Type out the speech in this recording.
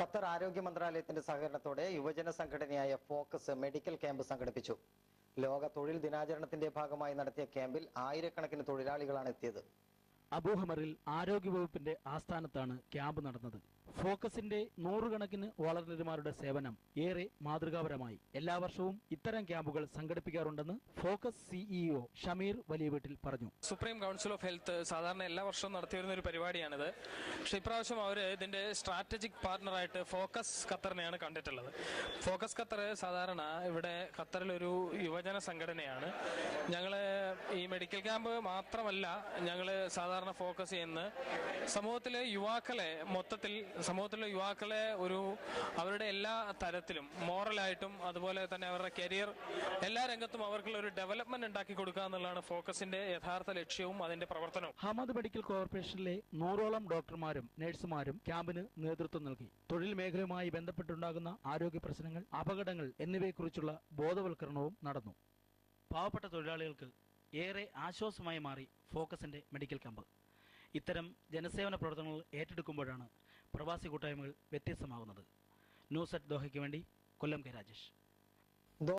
Qatar ആരോഗ്യ മന്ത്രാലയത്തിന്റെ സഹകരണത്തോടെ യുവജന സംഘടനയായ ഫോക്കസ് മെഡിക്കൽ ക്യാമ്പ് സംഘടിപ്പിച്ചു. ലോക തൊഴിൽ ദിനാചരണത്തിന്റെ ഭാഗമായി നടത്തിയ ക്യാമ്പിൽ ആയിരക്കണക്കിന് തൊഴിലാളികളാണ് എത്തിയത്. അബൂഹമറിൽ ആരോഗ്യവകുപ്പിന്റെ ആസ്ഥാനത്താണ് ക്യാമ്പ് നടന്നത്. ഫോക്കസിന്റെ നൂറുകണക്കിന് വളണ്ടിയർമാരുടെ സേവനം ഏറെ മാതൃകാപരമായി. എല്ലാ വർഷവും ഇത്തരം ക്യാമ്പുകൾ സംഘടിപ്പിക്കാറുണ്ടെന്ന് ഫോക്കസ് സിഇഒ ഷമീർ വലിയ വീട്ടിൽ പറഞ്ഞു. സുപ്രീം കൗൺസിൽ ഓഫ് ഹെൽത്ത് സാധാരണ എല്ലാ വർഷവും നടത്തിവരുന്ന ഒരു പരിപാടിയാണിത്. പക്ഷെ ഇപ്രാവശ്യം അവർ ഇതിന്റെ സ്ട്രാറ്റജിക് പാർട്ണറായിട്ട് ഫോക്കസ് ഖത്തറിനെയാണ് കണ്ടിട്ടുള്ളത്. ഫോക്കസ് ഖത്തർ സാധാരണ ഇവിടെ ഖത്തറിലൊരു യുവജന സംഘടനയാണ്. ഞങ്ങള് ഈ മെഡിക്കൽ ക്യാമ്പ് മാത്രമല്ല ഞങ്ങള് സാധാരണ ഫോക്കസ് ചെയ്യുന്നത് സമൂഹത്തിലെ യുവാക്കളെ അവരുടെ എല്ലാ തരത്തിലും മോറലായിട്ടും അതുപോലെ തന്നെ അവരുടെ കരിയർ എല്ലാ രംഗത്തും അവർക്കുള്ള ഒരു ഡെവലപ്മെന്റ് ഉണ്ടാക്കി കൊടുക്കുക എന്നുള്ളതാണ് ഫോക്കസിന്റെ യഥാർത്ഥ ലക്ഷ്യവും അതിന്റെ പ്രവർത്തനവും. ഹമദ് മെഡിക്കൽ കോർപ്പറേഷനിലെ 100ഓളം ഡോക്ടർമാരും നഴ്സുമാരും ക്യാമ്പിന് നേതൃത്വം നൽകി. തൊഴിൽ മേഖലയുമായി ബന്ധപ്പെട്ടുണ്ടാകുന്ന ആരോഗ്യ പ്രശ്നങ്ങൾ, അപകടങ്ങൾ എന്നിവയെക്കുറിച്ചുള്ള ബോധവൽക്കരണവും നടന്നു. പാവപ്പെട്ട തൊഴിലാളികൾക്ക് ഏറെ ആശ്വാസമായി മാറി ഫോക്കസിന്റെ മെഡിക്കൽ ക്യാമ്പ്. ഇത്തരം ജനസേവന പ്രവർത്തനങ്ങൾ ഏറ്റെടുക്കുമ്പോഴാണ് പ്രവാസി കൂട്ടായ്മകൾ വ്യത്യസ്തമാകുന്നത്. ന്യൂസ് അറ്റ് ദോഹയ്ക്ക് വേണ്ടി കൊല്ലം കെ രാജേഷ്.